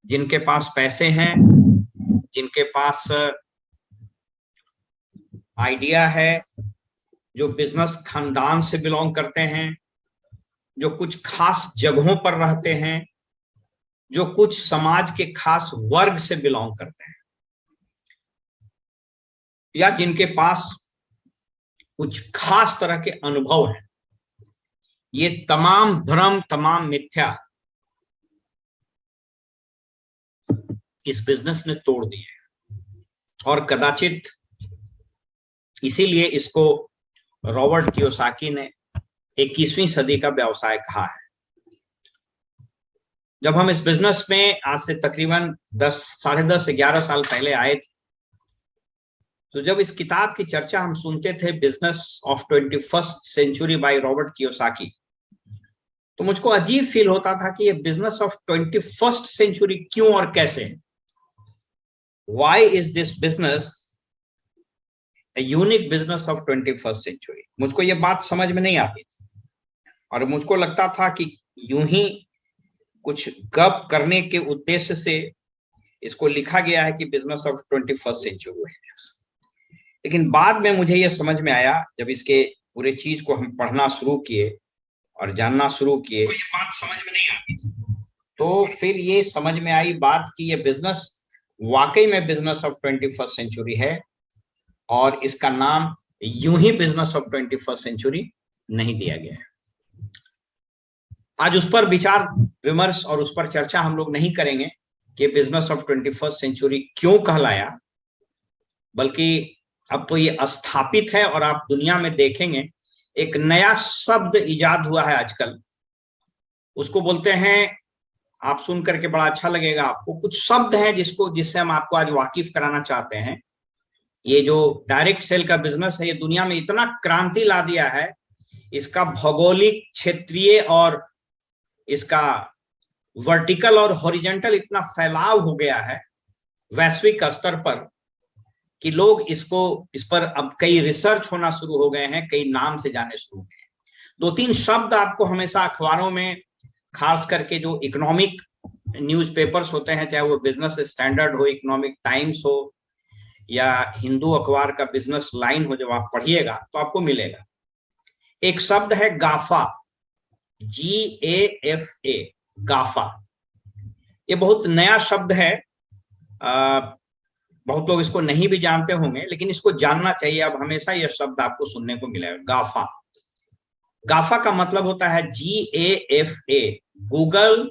जिनके पास पैसे हैं, जिनके पास आइडिया है, जो बिजनेस खानदान से बिलोंग करते हैं, जो कुछ खास जगहों पर रहते हैं, जो कुछ समाज के खास वर्ग से बिलोंग करते हैं, या जिनके पास कुछ खास तरह के अनुभव हैं। ये तमाम भ्रम, तमाम मिथ्या इस बिजनेस ने तोड़ दिए और कदाचित इसीलिए इसको रॉबर्ट कियोसाकी ने 21वीं सदी का व्यवसाय कहा है। जब हम इस बिजनेस में आज से तकरीबन 10, 10.5, 11 साल पहले आए थे, तो जब इस किताब की चर्चा हम सुनते थे, business of 21st century by Robert Kiyosaki, तो मुझको अजीब फील होता था कि ये बिजनेस ऑफ 21st सेंचुरी क्यों और कैसे। Why is this business a unique business of 21st century. मुझको ये बात समझ में नहीं आती थी और मुझको लगता था कि यूं ही कुछ गप करने के उद्देश्य से इसको लिखा गया है कि बिजनेस ऑफ 21st सेंचुरी है। लेकिन बाद में मुझे ये समझ में आया, जब इसके पूरे चीज को हम पढ़ना शुरू किए और जानना शुरू किए, तो ये बात समझ में नहीं आती थी। तो फिर ये समझ में आई बात कि ये बिजनेस वाकई में बिजनेस ऑफ 21st सेंचुरी है और इसका नाम यूं ही बिजनेस ऑफ 21st सेंचुरी नहीं दिया गया है। आज उस पर विचार विमर्श और उस पर चर्चा हम लोग नहीं करेंगे कि बिजनेस ऑफ 21st सेंचुरी क्यों कहलाया, बल्कि अब तो ये स्थापित है और आप दुनिया में देखेंगे एक नया शब्द इजाद हुआ है आजकल, उसको बोलते हैं, आप सुन करके बड़ा अच्छा लगेगा आपको, कुछ शब्द हैं जिससे हम आपको आज वाकिफ कराना चाहते हैं। ये जो डायरेक्ट सेल का बिजनेस है, ये दुनिया में इतना क्रांति ला दिया है, इसका भौगोलिक, क्षेत्रीय और इसका वर्टिकल और हॉरिजॉन्टल इतना फैलाव हो गया है वैश्विक स्तर पर कि लोग इस पर अब कई रिसर्च होना शुरू हो गए हैं, कई नाम से जाने शुरू हो गए हैं। 2-3 शब्द आपको हमेशा अखबारों में, खास करके जो इकोनॉमिक न्यूज़पेपर्स होते हैं, चाहे वो बिजनेस स्टैंडर्ड हो, इकोनॉमिक टाइम्स हो या हिंदू अखबार का बिजनेस लाइन हो, जब आप पढ़िएगा तो आपको मिलेगा। एक शब्द है गाफा, GAFA, गाफा। ये बहुत नया शब्द है, बहुत लोग इसको नहीं भी जानते होंगे, लेकिन इसको जानना चाहिए। अब हमेशा यह शब्द आपको सुनने को मिलेगा, गाफा। गाफा का मतलब होता है GAFA, गूगल,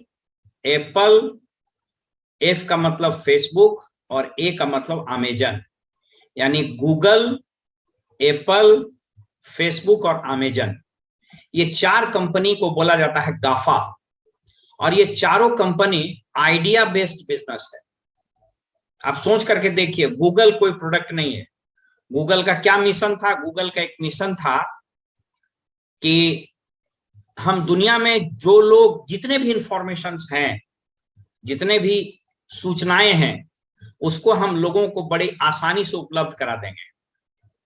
एप्पल, F का मतलब फेसबुक और A का मतलब अमेजन, यानी गूगल, एप्पल, फेसबुक और अमेजन, ये 4 कंपनी को बोला जाता है गाफा। और ये चारों कंपनी आइडिया बेस्ड बिजनेस है। आप सोच करके देखिए, गूगल कोई प्रोडक्ट नहीं है। गूगल का क्या मिशन था? गूगल का एक मिशन था कि हम दुनिया में जो लोग, जितने भी इंफॉर्मेशंस हैं, जितने भी सूचनाएं हैं, उसको हम लोगों को बड़ी आसानी से उपलब्ध करा देंगे।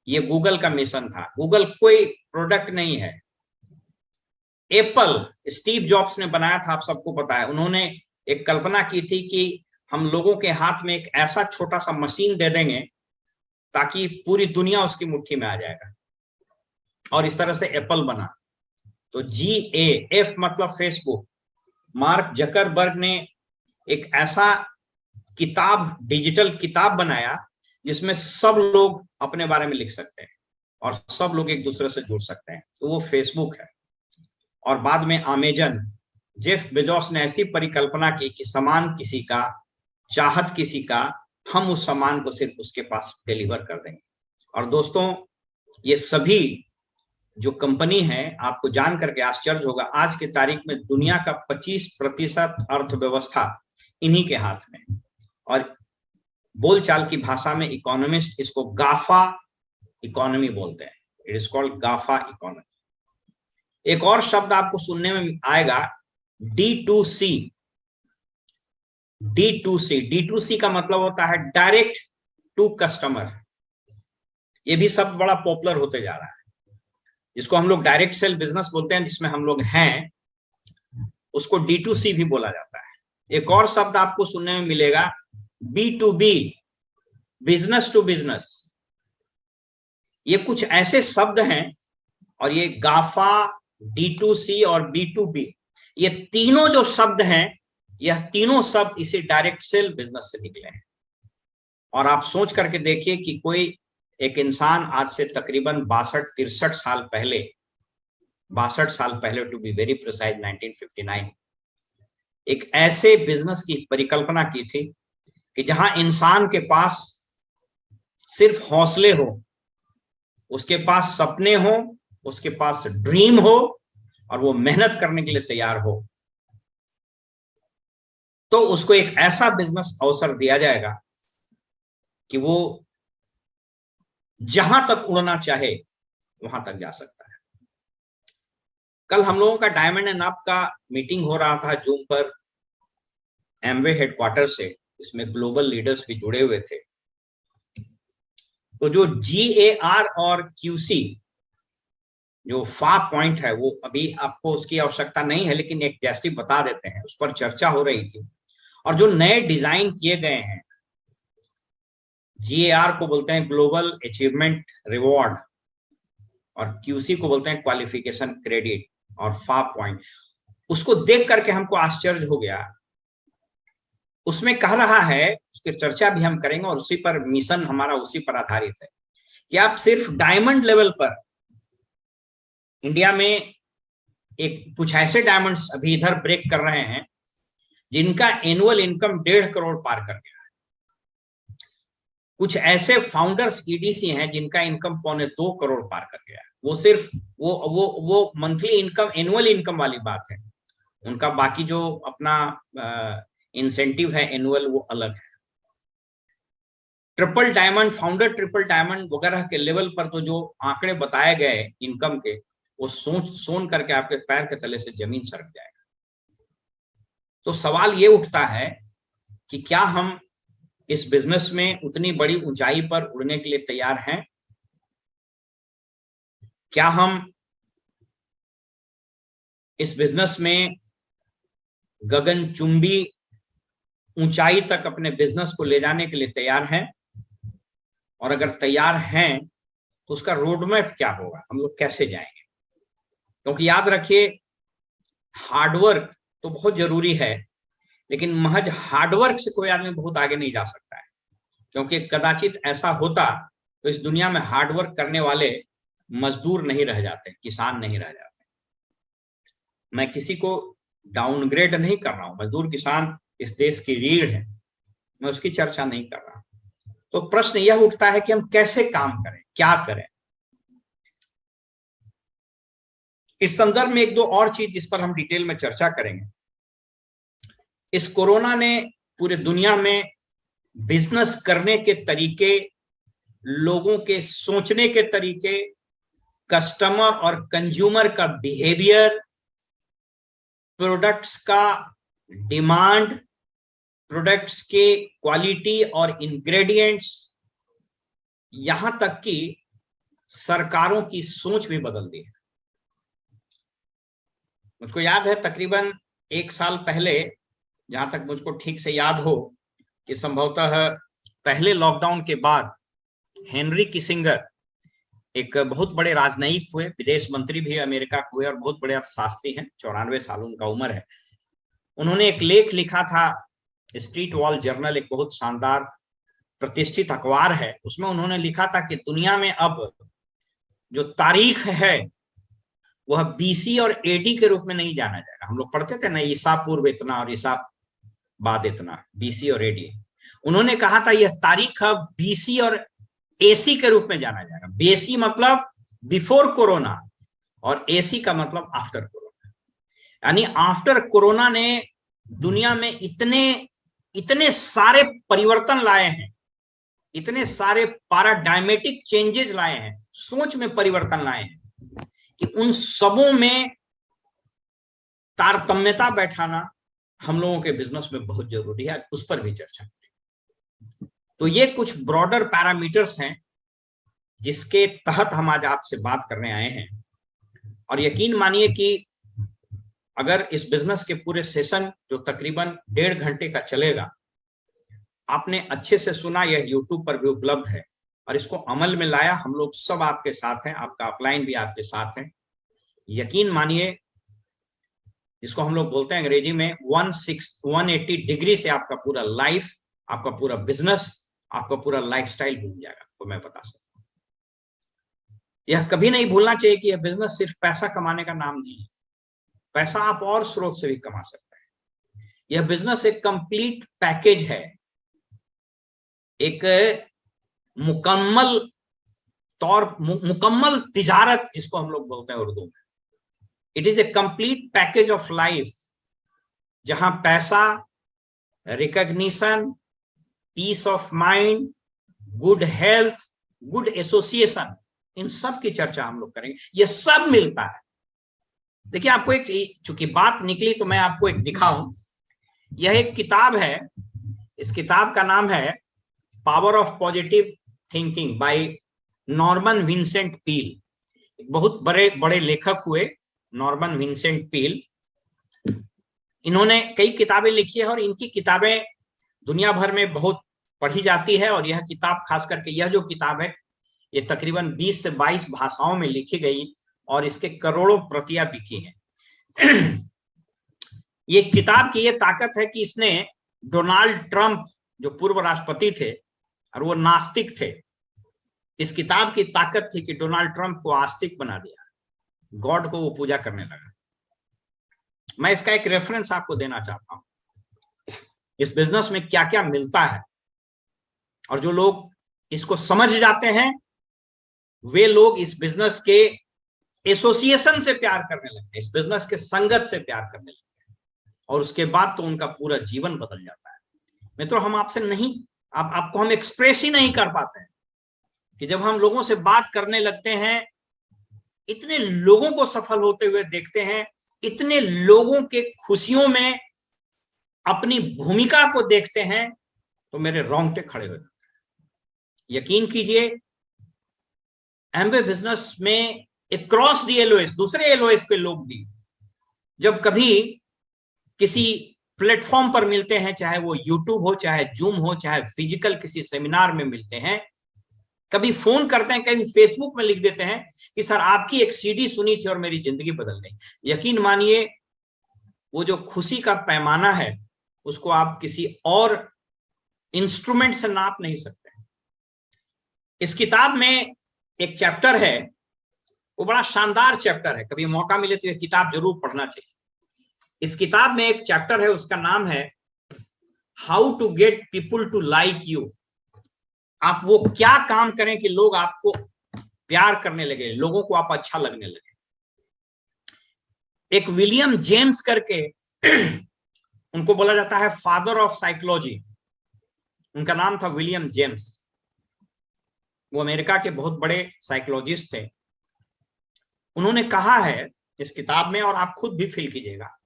ये गूगल का मिशन था। गूगल कोई प्रोडक्ट नहीं है। एप्पल, स्टीव जॉब्स ने बनाया था, आप सबको पता है। उन्होंने एक कल्पना की थी कि हम लोगों के हाथ में एक ऐसा छोटा सा मशीन दे देंगे ताकि पूरी दुनिया उसकी मुट्ठी में आ जाएगा, और इस तरह से एप्पल बना। तो GAF मतलब फेसबुक। मार्क जकरबर्ग ने एक ऐसा किताब, डिजिटल किताब बनाया जिसमें सब लोग अपने बारे में लिख सकते हैं और सब लोग एक दूसरे से जुड़ सकते हैं, तो वो फेसबुक है। और बाद में अमेजन, जेफ बेजोस ने ऐसी परिकल्पना की कि सामान किसी का, चाहत किसी का, हम उस सामान को सिर्फ उसके पास डिलीवर कर देंगे। और दोस्तों, ये सभी जो कंपनी है, आपको जान करके आश्चर्य होगा, आज की तारीख में दुनिया का 25% अर्थव्यवस्था इन्हीं के हाथ में। और बोलचाल की भाषा में इकोनॉमिस्ट इसको गाफा इकोनॉमी बोलते हैं। It is called GAFA economy. एक और शब्द आपको सुनने में आएगा, D2C। D2C का मतलब होता है डायरेक्ट टू कस्टमर। ये भी शब्द बड़ा पॉपुलर होते जा रहा है, जिसको हम लोग डायरेक्ट सेल बिजनेस बोलते हैं, जिसमें हम लोग हैं, उसको D2C भी बोला जाता है। एक और शब्द आपको सुनने में मिलेगा, B2B, बिजनेस टू बिजनेस। ये कुछ ऐसे शब्द हैं, और ये गाफा, D2C और B2B, ये तीनों जो शब्द हैं, यह तीनों शब्द इसी डायरेक्ट सेल बिजनेस से निकले हैं। और आप सोच करके देखिए कि कोई एक इंसान आज से तकरीबन 62-63 साल पहले, 62 साल पहले टू बी वेरी प्रिसाइज, 1959, एक ऐसे बिजनेस की परिकल्पना की थी कि जहां इंसान के पास सिर्फ हौसले हो, उसके पास सपने हो, उसके पास ड्रीम हो, और वो मेहनत करने के लिए तैयार हो, तो उसको एक ऐसा बिजनेस अवसर दिया जाएगा कि वो जहां तक उड़ना चाहे वहां तक जा सकता है। कल हम लोगों का डायमंड एंड अप का मीटिंग हो रहा था जूम पर, एमवे हेडक्वार्टर से, इसमें ग्लोबल लीडर्स भी जुड़े हुए थे। तो जो GAR और QC, जो फा पॉइंट है, वो अभी आपको उसकी आवश्यकता नहीं है, लेकिन एक जैसे बता देते हैं, उस पर चर्चा हो रही थी। और जो नए डिजाइन किए गए हैं, GAR को बोलते हैं ग्लोबल अचीवमेंट रिवॉर्ड, और QC को बोलते हैं क्वालिफिकेशन क्रेडिट, और फा पॉइंट, उसको देख करके हमको आश्चर्य हो गया। उसमें कह रहा है, उसकी चर्चा भी हम करेंगे, और उसी पर मिशन हमारा उसी पर आधारित है कि आप सिर्फ डायमंड लेवल पर इंडिया में एक कुछ ऐसे डायमंड्स अभी इधर ब्रेक कर रहे हैं जिनका एनुअल इनकम 1.5 करोड़ पार कर गया है। कुछ ऐसे फाउंडर्स EDC हैं जिनका इनकम 1.25 करोड़ पार कर गया है। वो सिर्फ वो मंथली इनकम, एनुअल इनकम वाली बात है। उनका बाकी जो अपना इंसेंटिव है एनुअल, वो अलग है। Triple diamond, founder triple diamond वगैरह के लेवल पर तो जो आंकड़े बताए गए इनकम के, वो सोच करके आपके पैर के तले से जमीन सरक जाएगा। तो सवाल ये उठता है कि क्या हम इस बिजनेस में उतनी बड़ी ऊंचाई पर उड़ने के लिए तैयार हैं? क्या हम इस बिजनेस में गगनचुंबी ऊंचाई तक अपने बिजनेस को ले जाने के लिए तैयार हैं? और अगर तैयार हैं तो उसका रोडमैप क्या होगा, हम लोग कैसे जाएंगे? क्योंकि याद रखिए, हार्डवर्क तो बहुत जरूरी है, लेकिन महज हार्डवर्क से कोई आदमी बहुत आगे नहीं जा सकता है। क्योंकि कदाचित ऐसा होता तो इस दुनिया में हार्डवर्क करने वाले मजदूर नहीं रह जाते, किसान नहीं रह जाते। मैं किसी को डाउनग्रेड नहीं कर रहा हूं, मजदूर किसान इस देश की रीढ़ है, मैं उसकी चर्चा नहीं कर रहा। तो प्रश्न यह उठता है कि हम कैसे काम करें, क्या करें। इस संदर्भ में एक दो और चीज जिस पर हम डिटेल में चर्चा करेंगे। इस कोरोना ने पूरे दुनिया में बिजनेस करने के तरीके, लोगों के सोचने के तरीके, कस्टमर और कंज्यूमर का बिहेवियर, प्रोडक्ट्स का डिमांड, प्रोडक्ट्स के क्वालिटी और इंग्रेडिएंट्स, यहां तक कि सरकारों की सोच भी बदल दी है। मुझको याद है तकरीबन 1 साल पहले, जहां तक मुझको ठीक से याद हो, कि संभवतः पहले लॉकडाउन के बाद हेनरी किसिंगर, एक बहुत बड़े राजनयिक हुए, विदेश मंत्री भी अमेरिका के हुए और बहुत बड़े अर्थशास्त्री हैं, 94 साल उनका उम्र है। उन्होंने एक लेख लिखा था, स्ट्रीट वॉल जर्नल, एक बहुत शानदार प्रतिष्ठित अखबार है। उसमें उन्होंने लिखा था कि दुनिया में अब जो तारीख है वह BC और AD के रूप में नहीं जाना जाएगा। हम लोग पढ़ते थे ना, ईसा पूर्व इतना और ईसा बाद इतना, BC और AD। उन्होंने कहा था यह तारीख अब BC और AC के रूप में जाना जाएगा। BC मतलब बिफोर कोरोना, और AC का मतलब आफ्टर कोरोना। यानी आफ्टर कोरोना ने दुनिया में इतने सारे परिवर्तन लाए हैं, इतने सारे पैराडायमेटिक चेंजेस लाए हैं, सोच में परिवर्तन लाए हैं, कि उन सबों में तारतम्यता बैठाना हम लोगों के बिजनेस में बहुत जरूरी है। उस पर भी चर्चा करें। तो ये कुछ ब्रॉडर पैरामीटर्स हैं जिसके तहत हम आज आपसे बात करने आए हैं। और यकीन मानिए कि अगर इस बिजनेस के पूरे सेशन जो तकरीबन 1.5 घंटे का चलेगा, आपने अच्छे से सुना, यह यूट्यूब पर भी उपलब्ध है और इसको अमल में लाया, हम लोग सब आपके साथ हैं, आपका अपलाइन भी आपके साथ है। यकीन मानिए, जिसको हम लोग बोलते हैं अंग्रेजी में 180 डिग्री से आपका पूरा लाइफ, आपका पूरा बिजनेस, आपका पूरा लाइफस्टाइल घूम जाएगा, तो मैं बता सकता हूं। यह कभी नहीं भूलना चाहिए कि यह बिजनेस सिर्फ पैसा कमाने का नाम नहीं है। पैसा आप और स्रोत से भी कमा सकते हैं। यह बिजनेस एक कंप्लीट पैकेज है, एक मुकम्मल तिजारत जिसको हम लोग बोलते हैं उर्दू में। It is a complete package of life, जहां पैसा, recognition, peace of mind, good health, good association, इन सब की चर्चा हम लोग करेंगे। ये सब मिलता है। देखिए, आपको एक, चूंकि बात निकली तो मैं आपको एक दिखाऊं। यह एक किताब है, इस किताब का नाम है power of positive thinking by Norman Vincent Peale. बहुत बड़े लेखक हुए नॉर्मन विंसेंट पील। इन्होंने कई किताबें लिखी है और इनकी किताबें दुनिया भर में बहुत पढ़ी जाती है। और यह किताब, खास करके यह जो किताब है, ये तकरीबन 20 से 22 भाषाओं में लिखी गई और इसके करोड़ों प्रतियां बिकी हैं। ये किताब की ये ताकत है कि इसने डोनाल्ड ट्रंप, जो पूर्व राष्ट्रपति थे और वो नास्तिक थे, इस किताब की ताकत थी कि डोनाल्ड ट्रंप को आस्तिक बना दिया, गॉड को वो पूजा करने लगा। मैं इसका एक रेफरेंस आपको देना चाहता हूं, इस बिजनेस में क्या क्या मिलता है। और जो लोग इसको समझ जाते हैं, वे लोग इस बिजनेस के एसोसिएशन से प्यार करने लगते हैं, इस बिजनेस के संगत से प्यार करने लगते हैं, और उसके बाद तो उनका पूरा जीवन बदल जाता है। मित्रों, हम आपसे नहीं, आपको हम एक्सप्रेस ही नहीं कर पाते हैं कि जब हम लोगों से बात करने लगते हैं, इतने लोगों को सफल होते हुए देखते हैं, इतने लोगों के खुशियों में अपनी भूमिका को देखते हैं, तो मेरे रोंगटे खड़े हो जाते हैं। यकीन कीजिए, एमवे बिजनेस में अक्रॉस दी एलओएस, दूसरे एलओएस के लोग भी जब कभी किसी प्लेटफॉर्म पर मिलते हैं, चाहे वो यूट्यूब हो, चाहे जूम हो, चाहे फिजिकल किसी सेमिनार में मिलते हैं, कभी फोन करते हैं, कभी फेसबुक में लिख देते हैं कि सर आपकी एक सीडी सुनी थी और मेरी जिंदगी बदल गई। यकीन मानिए, वो जो खुशी का पैमाना है, उसको आप किसी और इंस्ट्रूमेंट से नाप नहीं सकते। इस किताब में एक चैप्टर है, वो बड़ा शानदार चैप्टर है, कभी मौका मिले तो यह किताब जरूर पढ़ना चाहिए। इस किताब में एक चैप्टर है, उसका नाम है how to get people to like you. आप वो क्या काम करें कि लोग आपको प्यार करने लगे, लोगों को आप अच्छा लगने लगे। एक विलियम जेम्स करके, उनको बोला जाता है फादर ऑफ साइकोलॉजी, उनका नाम था विलियम जेम्स। वो अमेरिका के बहुत बड़े साइकोलॉजिस्ट थे। उन्होंने कहा है इस किताब में, और आप खुद भी फील कीजिएगा,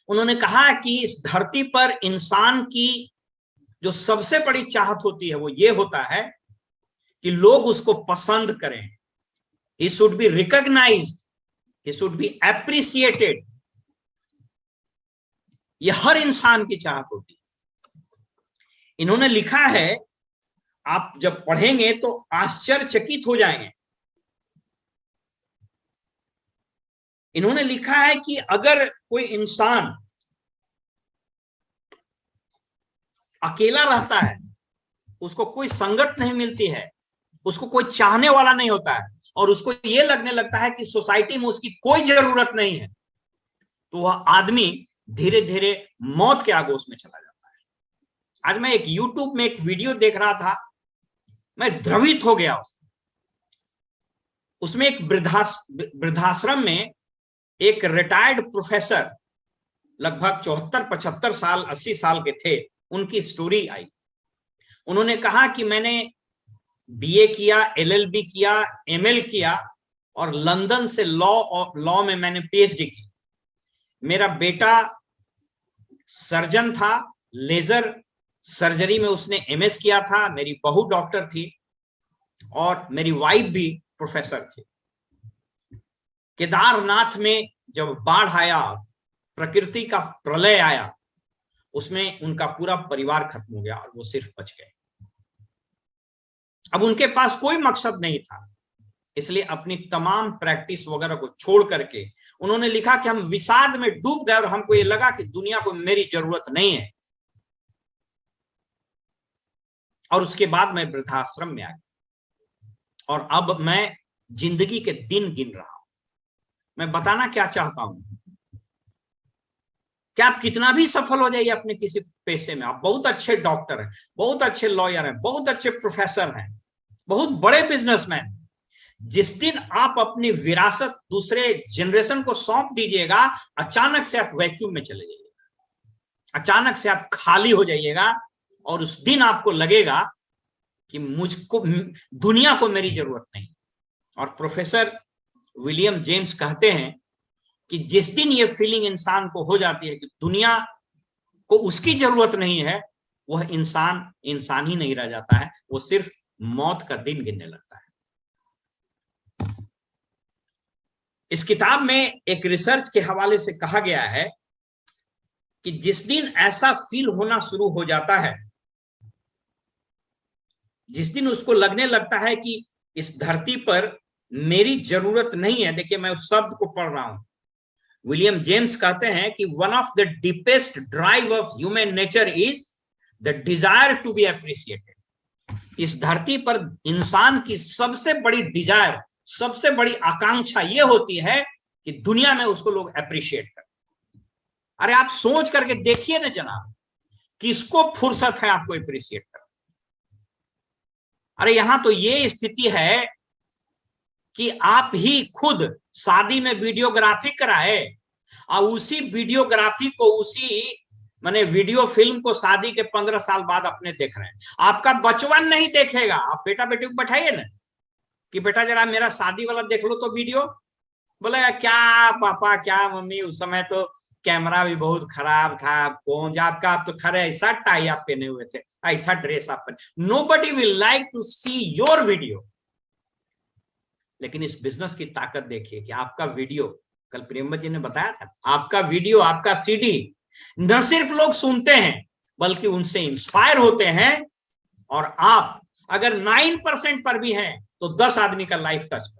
उन्होंने कहा कि इस धरती पर इंसान की जो सबसे बड़ी चाहत होती है, वो ये होता है कि लोग उसको पसंद करें। He should be recognised, he should be appreciated. ये हर इंसान की चाहत होती है। इन्होंने लिखा है, आप जब पढ़ेंगे तो आश्चर्यचकित हो जाएंगे। इन्होंने लिखा है कि अगर कोई इंसान अकेला रहता है, उसको कोई संगत नहीं मिलती है, उसको कोई चाहने वाला नहीं होता है, और उसको ये लगने लगता है कि सोसाइटी में उसकी कोई जरूरत नहीं है, तो वह आदमी धीरे धीरे मौत के आगोश में चला जाता है। आज मैं एक यूट्यूब में एक वीडियो देख रहा था, मैं द्रवित हो गया। उसमें एक वृद्धाश्रम में एक रिटायर्ड प्रोफेसर, लगभग 74-75 साल, 80 साल के थे, उनकी स्टोरी आई। उन्होंने कहा कि मैंने बीए किया, एलएलबी किया, एमएल किया, और लंदन से लॉ में मैंने पीएचडी की। मेरा बेटा सर्जन था, लेजर सर्जरी में उसने एमएस किया था, मेरी बहू डॉक्टर थी, और मेरी वाइफ भी प्रोफेसर थी। केदारनाथ में जब बाढ़ आया, प्रकृति का प्रलय आया, उसमें उनका पूरा परिवार खत्म हो गया और वो सिर्फ बच गए। अब उनके पास कोई मकसद नहीं था, इसलिए अपनी तमाम प्रैक्टिस वगैरह को छोड़ करके उन्होंने लिखा कि हम विषाद में डूब गए और हमको ये लगा कि दुनिया को मेरी जरूरत नहीं है। और उसके बाद मैं वृद्धाश्रम में आ गया और अब मैं जिंदगी के दिन गिन रहा हूं। मैं बताना क्या चाहता हूं कि आप कितना भी सफल हो जाइए अपने किसी पेशे में, आप बहुत अच्छे डॉक्टर हैं, बहुत अच्छे लॉयर हैं, बहुत अच्छे प्रोफेसर हैं, बहुत बड़े बिजनेसमैन, जिस दिन आप अपनी विरासत दूसरे जनरेशन को सौंप दीजिएगा, अचानक से आप वैक्यूम में चले जाइएगा, अचानक से आप खाली हो जाइएगा और उस दिन आपको लगेगा कि मुझको, दुनिया को मेरी जरूरत नहीं। और प्रोफेसर विलियम जेम्स कहते हैं कि जिस दिन ये फीलिंग इंसान को हो जाती है कि दुनिया को उसकी जरूरत नहीं है, वह इंसान ही नहीं रह जाता है, वो सिर्फ मौत का दिन गिनने लगता है। इस किताब में एक रिसर्च के हवाले से कहा गया है कि जिस दिन ऐसा फील होना शुरू हो जाता है, जिस दिन उसको लगने लगता है कि इस धरती पर मेरी जरूरत नहीं है, देखिए मैं उस शब्द को पढ़ रहा हूं, विलियम जेम्स कहते हैं कि one of the deepest drive of human nature is the desire to be appreciated. इस धरती पर इंसान की सबसे बड़ी डिजायर, सबसे बड़ी आकांक्षा यह होती है कि दुनिया में उसको लोग अप्रिशिएट करें। अरे आप सोच करके देखिए ना जनाब, किसको फुर्सत है आपको अप्रिशिएट करना। अरे यहां तो ये स्थिति है कि आप ही खुद शादी में वीडियोग्राफी कराए और उसी वीडियोग्राफी को, उसी माने वीडियो फिल्म को शादी के 15 साल बाद अपने देख रहे हैं। आपका बचवन नहीं देखेगा, आप बेटा बेटी को बैठाइए ना कि बेटा जरा मेरा शादी वाला देख लो तो वीडियो, बोलेगा क्या पापा क्या मम्मी, उस समय तो कैमरा भी बहुत खराब था, कौन आपका, आप तो खरे ऐसा टाई आप पहने हुए थे, ऐसा ड्रेस आप पहने। Nobody will like to see your video. लेकिन इस बिजनेस की ताकत देखिए कि आपका वीडियो, कल प्रेमवत जी ने बताया था, आपका वीडियो, आपका सीडी न सिर्फ लोग सुनते हैं बल्कि उनसे इंस्पायर होते हैं। और आप अगर 9% पर भी हैं तो 10 आदमी का लाइफ टच करें,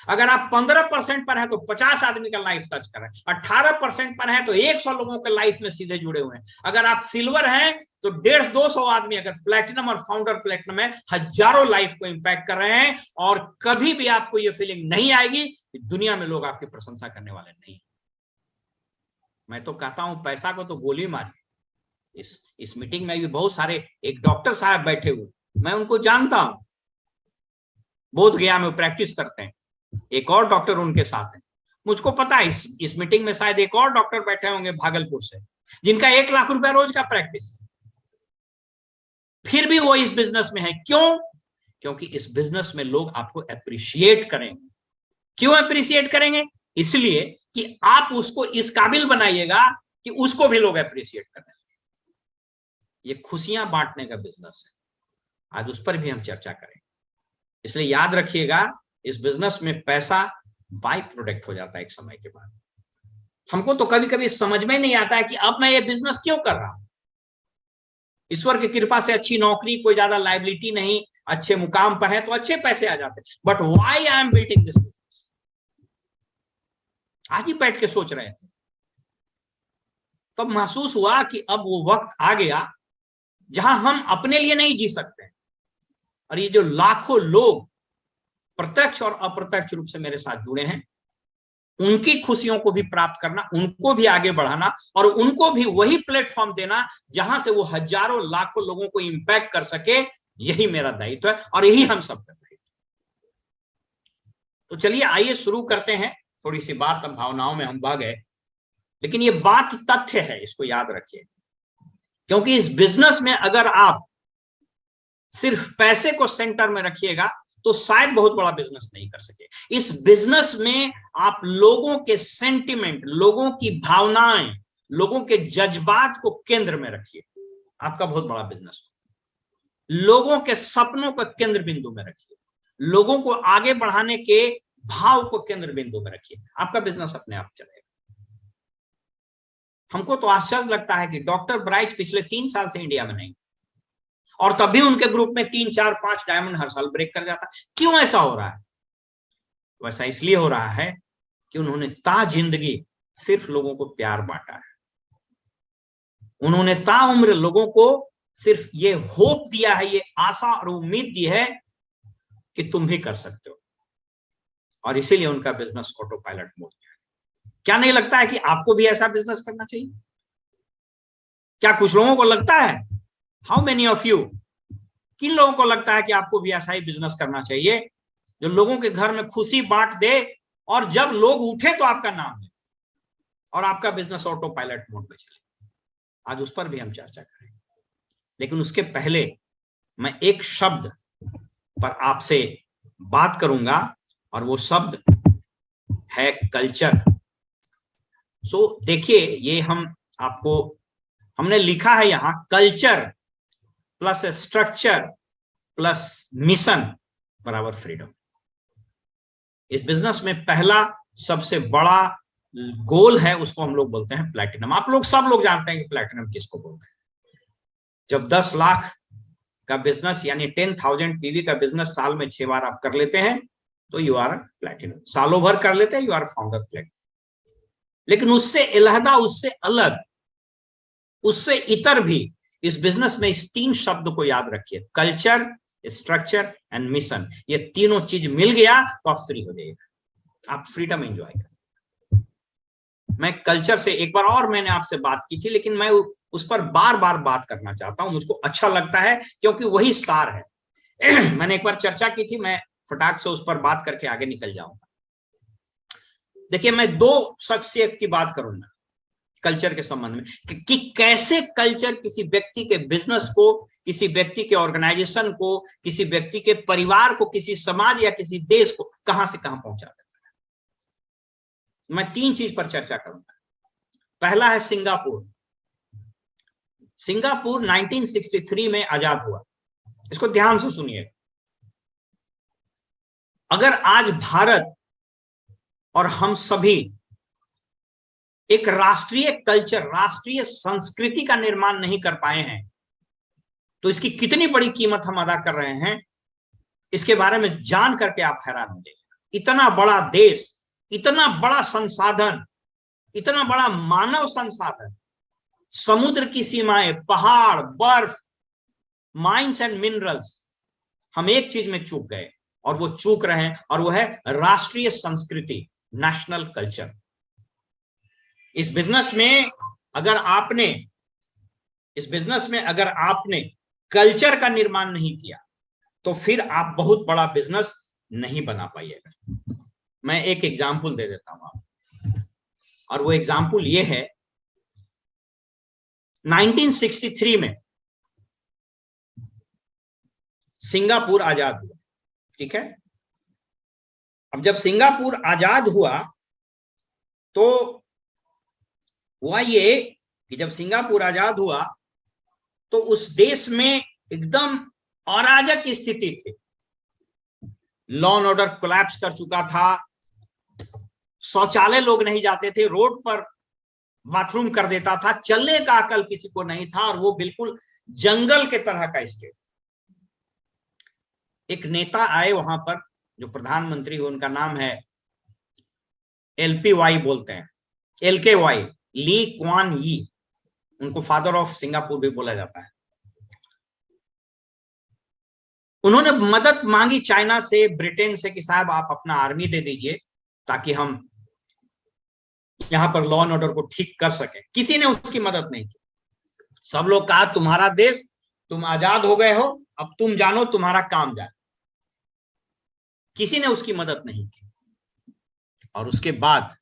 अगर आप 15% पर हैं तो 50 आदमी का लाइफ टच करें, 18% पर हैं तो 100 लोगों के लाइफ में सीधे जुड़े हुए हैं। अगर आप सिल्वर हैं तो 150-200 आदमी, अगर प्लैटिनम और फाउंडर प्लैटिनम है, हजारों लाइफ को इंपैक्ट कर रहे हैं। और कभी भी आपको यह फीलिंग नहीं आएगी कि दुनिया में लोग आपकी प्रशंसा करने वाले नहीं। मैं तो कहता हूं पैसा को तो गोली मारी। इस मीटिंग में भी बहुत सारे एक डॉक्टर साहब बैठे हुए, मैं उनको जानता हूं, बोध गया में प्रैक्टिस करते हैं, एक और डॉक्टर उनके साथ है। मुझको पता है इस मीटिंग में शायद एक और डॉक्टर बैठे होंगे भागलपुर से, जिनका 1 लाख रुपया रोज का प्रैक्टिस है, फिर भी वो इस बिजनेस में है। क्यों? क्योंकि इस बिजनेस में लोग आपको अप्रिशिएट करेंगे। क्यों अप्रिशिएट करेंगे? इसलिए कि आप उसको इस काबिल बनाइएगा कि उसको भी लोग अप्रिशिएट करें। ये खुशियां बांटने का बिजनेस है, आज उस पर भी हम चर्चा करें। इसलिए याद रखिएगा, इस बिजनेस में पैसा बाय प्रोडक्ट हो जाता है एक समय के बाद। हमको तो कभी कभी समझ में नहीं आता है कि अब मैं ये बिजनेस क्यों कर रहा हूं। ईश्वर की कृपा से अच्छी नौकरी, कोई ज्यादा लायबिलिटी नहीं, अच्छे मुकाम पर है तो अच्छे पैसे आ जाते हैं, but why I am building this business, आज ही बैठ के सोच रहे थे। तब महसूस हुआ कि अब वो वक्त आ गया जहां हम अपने लिए नहीं जी सकते। और ये जो लाखों लोग प्रत्यक्ष और अप्रत्यक्ष रूप से मेरे साथ जुड़े हैं, उनकी खुशियों को भी प्राप्त करना, उनको भी आगे बढ़ाना और उनको भी वही प्लेटफॉर्म देना जहां से वो हजारों लाखों लोगों को इंपैक्ट कर सके, यही मेरा दायित्व है और यही हम सब कर रहे हैं। तो चलिए आइए शुरू करते हैं। थोड़ी सी बात अब भावनाओं में हम बह गए, लेकिन ये बात तथ्य है, इसको याद रखिए। क्योंकि इस बिजनेस में अगर आप सिर्फ पैसे को सेंटर में रखिएगा तो शायद बहुत बड़ा बिजनेस नहीं कर सके। इस बिजनेस में आप लोगों के सेंटिमेंट, लोगों की भावनाएं, लोगों के जज्बात को केंद्र में रखिए, आपका बहुत बड़ा बिजनेस हो। लोगों के सपनों को केंद्र बिंदु में रखिए, लोगों को आगे बढ़ाने के भाव को केंद्र बिंदु में रखिए, आपका बिजनेस अपने आप चलेगा। हमको तो आश्चर्य लगता है कि डॉक्टर ब्राइट पिछले 3 साल से इंडिया में नहीं, और तब भी उनके ग्रुप में 3, 4, 5 डायमंड हर साल ब्रेक कर जाता। क्यों ऐसा हो रहा है? वैसा इसलिए हो रहा है कि उन्होंने ता जिंदगी सिर्फ लोगों को प्यार बांटा है। उन्होंने ताउम्र लोगों को सिर्फ ये होप दिया है, ये आशा और उम्मीद दी है कि तुम भी कर सकते हो, और इसीलिए उनका बिजनेस ऑटो पायलट मोड में है। क्या नहीं लगता है कि आपको भी ऐसा बिजनेस करना चाहिए? क्या कुछ लोगों को लगता है? हाउ मेनी ऑफ यू, किन लोगों को लगता है कि आपको भी ऐसा ही बिजनेस करना चाहिए जो लोगों के घर में खुशी बांट दे, और जब लोग उठे तो आपका नाम ले, और आपका बिजनेस ऑटो पायलट मोड में चले? आज उस पर भी हम चर्चा करेंगे, लेकिन उसके पहले मैं एक शब्द पर आपसे बात करूंगा, और वो शब्द है कल्चर। देखिए, ये हमने लिखा है यहां, culture plus structure plus mission बराबर फ्रीडम। इस बिजनेस में पहला सबसे बड़ा गोल है, उसको हम लोग बोलते हैं प्लैटिनम। आप लोग सब लोग जानते हैं कि प्लैटिनम किसको बोलते हैं। जब 10 लाख का बिजनेस यानी 10,000 पीवी का बिजनेस साल में 6 बार आप कर लेते हैं तो यू आर प्लैटिनम। सालों भर कर लेते हैं, यू आर फाउंडर प्लैटिनम। लेकिन उससे अलहदा, उससे अलग, उससे इतर भी इस बिजनेस में इस 3 शब्द को याद रखिए, कल्चर, स्ट्रक्चर एंड मिशन। ये तीनों चीज मिल गया तो आप फ्री हो जाइएगा, आप फ्रीडम एंजॉय करें। मैं कल्चर से एक बार और मैंने आपसे बात की थी, लेकिन मैं उस पर बार बार बात करना चाहता हूं, मुझको अच्छा लगता है क्योंकि वही सार है। मैंने एक बार चर्चा की थी, मैं फटाक से उस पर बात करके आगे निकल जाऊंगा। देखिए, मैं 2 शख्सियत की बात करूंगा कल्चर के संबंध में कि कैसे कल्चर किसी व्यक्ति के बिजनेस को, किसी व्यक्ति के ऑर्गेनाइजेशन को, किसी व्यक्ति के परिवार को, किसी समाज या किसी देश को कहां से कहां पहुंचा देता है। मैं 3 चीज पर चर्चा करूंगा। पहला है सिंगापुर। सिंगापुर 1963 में आजाद हुआ। इसको ध्यान से सुनिए। अगर आज भारत और हम सभी एक राष्ट्रीय कल्चर, राष्ट्रीय संस्कृति का निर्माण नहीं कर पाए हैं तो इसकी कितनी बड़ी कीमत हम अदा कर रहे हैं, इसके बारे में जान करके आप हैरान हो जाएंगे। इतना बड़ा देश, इतना बड़ा संसाधन, इतना बड़ा मानव संसाधन, समुद्र की सीमाएं, पहाड़, बर्फ, माइंस एंड मिनरल्स, हम एक चीज में चूक गए और वो चूक रहे हैं, और वो है राष्ट्रीय संस्कृति, नेशनल कल्चर। इस बिजनेस में अगर आपने कल्चर का निर्माण नहीं किया तो फिर आप बहुत बड़ा बिजनेस नहीं बना पाइएगा। मैं एक एग्जाम्पल दे देता हूं आपको, और वो एग्जाम्पल ये है, 1963 में सिंगापुर आजाद हुआ। ठीक है, अब जब सिंगापुर आजाद हुआ तो हुआ ये कि जब सिंगापुर आजाद हुआ तो उस देश में एकदम अराजक स्थिति थी। लॉ एंड ऑर्डर कोलैप्स कर चुका था, शौचालय लोग नहीं जाते थे, रोड पर बाथरूम कर देता था, चलने का अकल किसी को नहीं था, और वो बिल्कुल जंगल के तरह का स्टेट। एक नेता आए वहां पर जो प्रधानमंत्री हुए, उनका नाम है LPY बोलते हैं, LKY, ली क्वान यी। उनको फादर ऑफ सिंगापुर भी बोला जाता है। उन्होंने मदद मांगी चाइना से, ब्रिटेन से कि साहब आप अपना आर्मी दे दीजिए ताकि हम यहां पर लॉ एंड ऑर्डर को ठीक कर सके। किसी ने उसकी मदद नहीं की। सब लोग कहा तुम्हारा देश, तुम आजाद हो गए हो, अब तुम जानो तुम्हारा काम जाने। किसी ने उसकी मदद नहीं की। और उसके बाद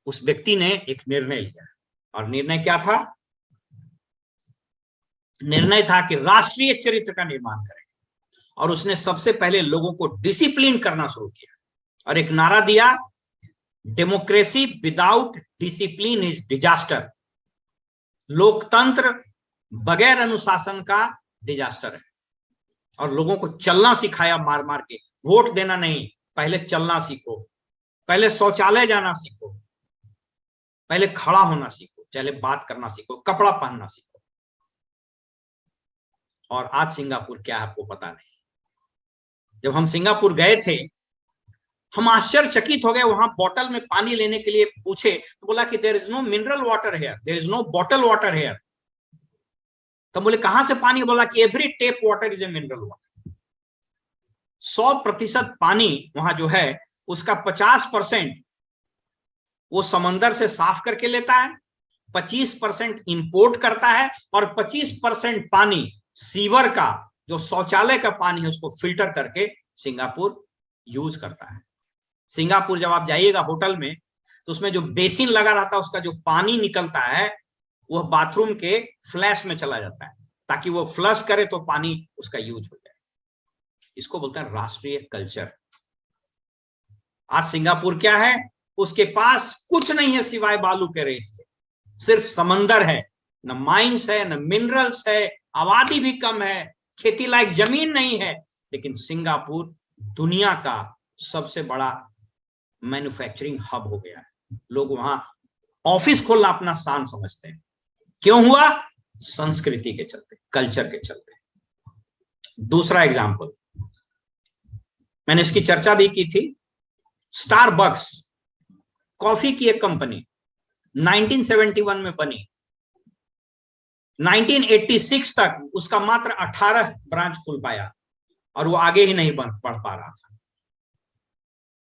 उस व्यक्ति ने एक निर्णय लिया, और निर्णय क्या था? निर्णय था कि राष्ट्रीय चरित्र का निर्माण करेंगे। और उसने सबसे पहले लोगों को डिसिप्लिन करना शुरू किया और एक नारा दिया, democracy without discipline is disaster. लोकतंत्र बगैर अनुशासन का डिजास्टर है। और लोगों को चलना सिखाया मार मार के। वोट देना नहीं, पहले चलना सीखो, पहले शौचालय जाना सीखो, पहले खड़ा होना सीखो। पहले बात करना सीखो, कपड़ा पहनना सीखो। और आज सिंगापुर क्या है आपको पता नहीं। जब हम सिंगापुर गए थे, हम आश्चर्यचकित हो गए। वहां बॉटल में पानी लेने के लिए पूछे तो बोला कि there is no mineral water here, there is no bottle water here. तो बोले कहां से पानी? बोला कि every tap water is a mineral water. 100% पानी वहां जो है उसका 50% वो समंदर से साफ करके लेता है, 25% इंपोर्ट करता है, और 25% पानी सीवर का, जो शौचालय का पानी है, उसको फिल्टर करके सिंगापुर यूज करता है। सिंगापुर जब आप जाइएगा होटल में तो उसमें जो बेसिन लगा रहता है, उसका जो पानी निकलता है वह बाथरूम के फ्लैश में चला जाता है, ताकि वो फ्लश करे तो पानी उसका यूज हो जाए। इसको बोलते हैं राष्ट्रीय कल्चर। आज सिंगापुर क्या है? उसके पास कुछ नहीं है सिवाय बालू के रेत के, सिर्फ समंदर है, न माइंस है, न मिनरल्स है, आबादी भी कम है, खेती लायक जमीन नहीं है। लेकिन सिंगापुर दुनिया का सबसे बड़ा मैन्युफैक्चरिंग हब हो गया है। लोग वहां ऑफिस खोलना अपना शान समझते हैं। क्यों हुआ? संस्कृति के चलते, कल्चर के चलते। दूसरा एग्जाम्पल, मैंने इसकी चर्चा भी की थी। स्टारबक्स कॉफी की एक कंपनी 1971 में बनी। 1986 तक उसका मात्र 18 ब्रांच खुल पाया और वो आगे ही नहीं बढ़ पा रहा था।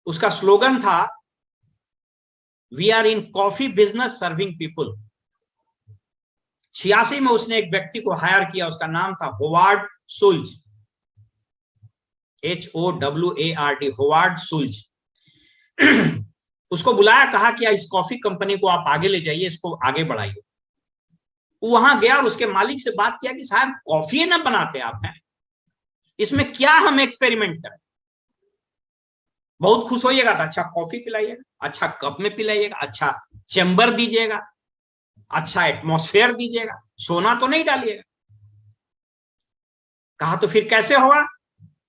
उसका स्लोगन था, we are in coffee business serving people. 86 में उसने एक व्यक्ति को हायर किया, उसका नाम था Howard Schultz, HOWARD, Howard Schultz. उसको बुलाया, कहा कि इस कॉफी कंपनी को आप आगे ले जाइए, इसको आगे बढ़ाइए। वो वहां गया और उसके मालिक से बात किया कि साहब कॉफी ना बनाते आप हैं, इसमें क्या हम एक्सपेरिमेंट करें? बहुत खुश होइएगा तो अच्छा कॉफी पिलाइएगा, अच्छा कप में पिलाइएगा, अच्छा चैम्बर दीजिएगा, अच्छा एटमॉस्फेयर दीजिएगा, सोना तो नहीं डालिएगा। कहा तो फिर कैसे होगा?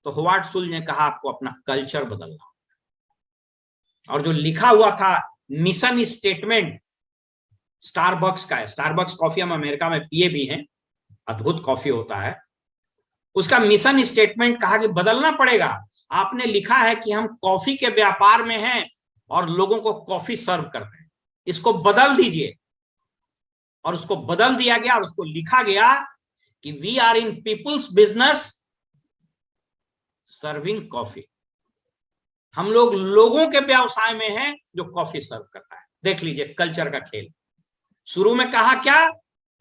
तो होवार्ड सुल्ज ने कहा आपको अपना कल्चर बदलना। और जो लिखा हुआ था मिशन स्टेटमेंट स्टारबक्स का है, स्टारबक्स कॉफी हम अमेरिका में पिए भी हैं, अद्भुत कॉफी होता है। उसका मिशन स्टेटमेंट कहा कि बदलना पड़ेगा। आपने लिखा है कि हम कॉफी के व्यापार में हैं और लोगों को कॉफी सर्व करते हैं, इसको बदल दीजिए। और उसको बदल दिया गया और उसको लिखा गया कि we are in people's business serving coffee. हम लोग लोगों के व्यवसाय में हैं जो कॉफी सर्व करता है। देख लीजिए कल्चर का खेल। शुरू में कहा क्या,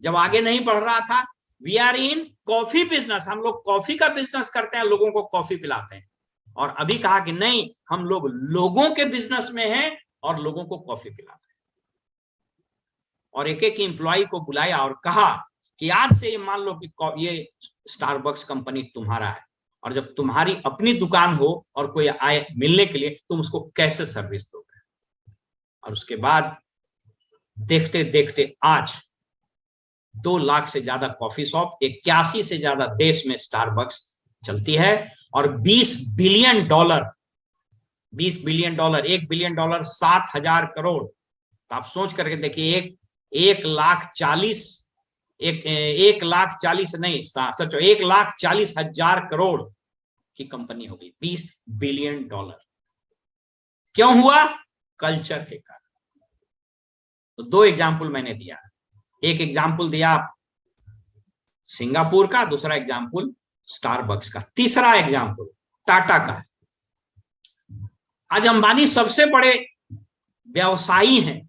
जब आगे नहीं बढ़ रहा था, we are in coffee business, हम लोग कॉफी का बिजनेस करते हैं, लोगों को कॉफी पिलाते हैं। और अभी कहा कि नहीं, हम लोग लोगों के बिजनेस में हैं और लोगों को कॉफी पिलाते हैं। और एक एक एम्प्लॉय को बुलाया और कहा कि आज से ये मान लो कि ये स्टारबक्स कंपनी तुम्हारा है, और जब तुम्हारी अपनी दुकान हो और कोई आए मिलने के लिए, तुम उसको कैसे सर्विस दोगे। और उसके बाद देखते देखते आज 2 लाख से ज्यादा कॉफी शॉप, 81 से ज्यादा देश में स्टारबक्स चलती है। और $20 बिलियन, $20 बिलियन, $1 बिलियन 7,000 करोड़। तो आप सोच करके देखिए, 1,40,000 करोड़ की कंपनी होगी, $20 बिलियन। क्यों हुआ? कल्चर के कारण। तो 2 एग्जाम्पल मैंने दिया। एक एग्जाम्पल दिया सिंगापुर का, दूसरा एग्जाम्पल स्टारबक्स का, तीसरा एग्जाम्पल टाटा का। आज अंबानी सबसे बड़े व्यवसायी हैं,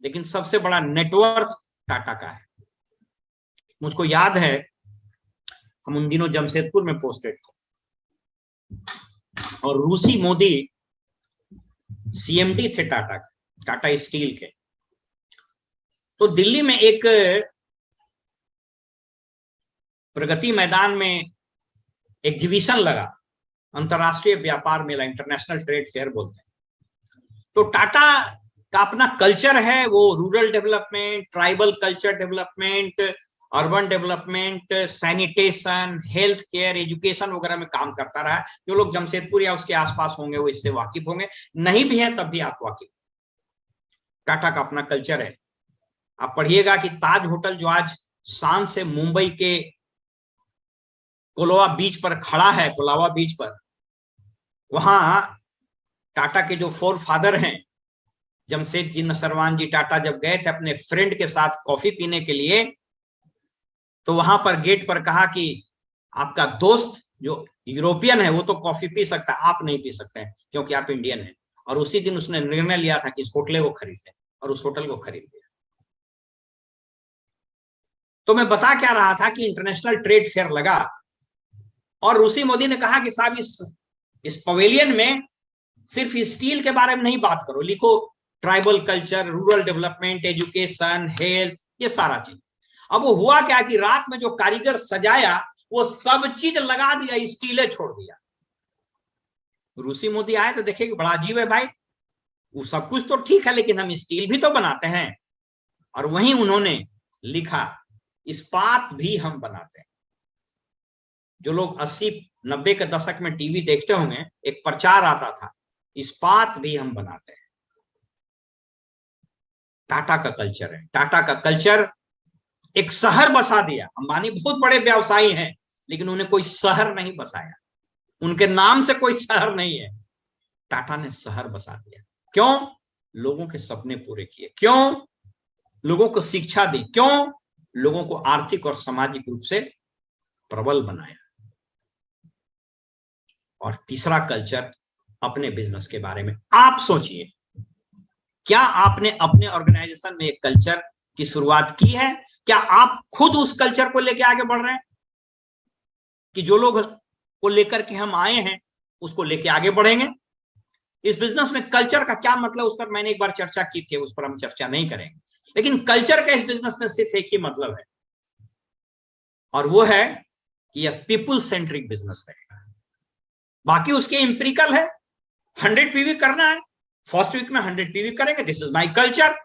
लेकिन सबसे बड़ा नेटवर्क टाटा का है। मुझको याद है, हम उन दिनों जमशेदपुर में पोस्टेड थे और रूसी मोदी CMD थे टाटा स्टील के। तो दिल्ली में एक प्रगति मैदान में एग्जीबिशन लगा, अंतरराष्ट्रीय व्यापार मेला, इंटरनेशनल ट्रेड फेयर बोलते हैं। तो टाटा का अपना कल्चर है, वो rural development, tribal culture development, urban development, sanitation, health care, education वगैरह में काम करता रहा है। जो लोग जमशेदपुर या उसके आसपास होंगे वो इससे वाकिफ होंगे, नहीं भी हैं तब भी आप वाकिफ। टाटा का अपना कल्चर है। आप पढ़िएगा कि ताज होटल जो आज शान से मुंबई के कोलावा बीच पर खड़ा है, कोलावा बीच पर, वहां टाटा के जो फोर फादर हैं, जमशेदजी नसरवान जी टाटा जब गए थे अपने फ्रेंड के साथ कॉफी पीने के लिए, तो वहां पर गेट पर कहा कि आपका दोस्त जो यूरोपियन है वो तो कॉफी पी सकता है, आप नहीं पी सकते हैं क्योंकि आप इंडियन हैं। और उसी दिन उसने निर्णय लिया था कि इस होटल को खरीद ले, और उस होटल को खरीद लिया। तो मैं बता क्या रहा था कि इंटरनेशनल ट्रेड फेयर लगा और ऋषि मोदी ने कहा कि साहब इस पवेलियन में सिर्फ स्टील के बारे में नहीं बात करो, लिखो tribal culture, rural development, education, health, ये सारा चीज। अब वो हुआ क्या कि रात में जो कारीगर सजाया वो सब चीज लगा दिया, स्टीले छोड़ दिया। ऋषि मोदी आए तो देखे कि बड़ा अजीब है भाई, वो सब कुछ तो ठीक है लेकिन हम स्टील भी तो बनाते हैं। और वहीं उन्होंने लिखा इस्पात भी हम बनाते हैं। जो लोग 80-90 के दशक में टीवी देखते होंगे, एक प्रचार आता था, इस्पात भी हम बनाते हैं। टाटा का कल्चर है। टाटा का कल्चर एक शहर बसा दिया। अंबानी बहुत बड़े व्यवसायी हैं लेकिन उन्हें कोई शहर नहीं बसाया, उनके नाम से कोई शहर नहीं है। टाटा ने शहर बसा दिया। क्यों? लोगों के सपने पूरे किए। क्यों? लोगों को शिक्षा दी। क्यों? लोगों को आर्थिक और सामाजिक रूप से प्रबल बनाया। और तीसरा कल्चर अपने बिजनेस के बारे में। आप सोचिए, क्या आपने अपने ऑर्गेनाइजेशन में एक कल्चर की शुरुआत की है? क्या आप खुद उस कल्चर को लेकर आगे बढ़ रहे हैं कि जो लोग को लेकर के हम आए हैं उसको लेके आगे बढ़ेंगे? इस बिजनेस में कल्चर का क्या मतलब, उस पर मैंने एक बार चर्चा की थी, उस पर हम चर्चा नहीं करेंगे। लेकिन कल्चर का इस बिजनेस में सिर्फ एक ही मतलब है, और वो है कि यह पीपुल सेंट्रिक बिजनेस रहेगा। बाकी उसके इंपेरिकल है, 100 पीवी करना है, फर्स्ट वीक में 100 पीवी करेंगे, this is my culture.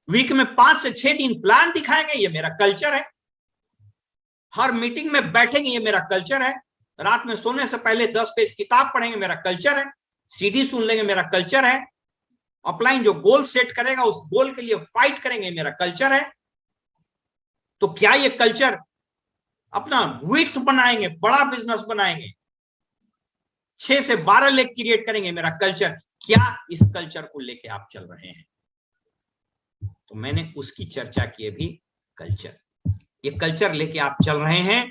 Week में 5 से 6 दिन प्लान दिखाएंगे, ये मेरा कल्चर है। हर मीटिंग में बैठेंगे, ये मेरा कल्चर है। रात में सोने से पहले 10 पेज किताब पढ़ेंगे, मेरा कल्चर है। सीडी सुन लेंगे, मेरा कल्चर है। अपलाइन जो गोल सेट करेगा उस गोल के लिए फाइट करेंगे, मेरा कल्चर है। तो क्या ये कल्चर अपना विड्थ बनाएंगे, बड़ा बिजनेस बनाएंगे, 6 से 12 लेख क्रिएट करेंगे, मेरा कल्चर। क्या इस कल्चर को लेके आप चल रहे हैं? तो मैंने उसकी चर्चा की भी, कल्चर। ये कल्चर लेके आप चल रहे हैं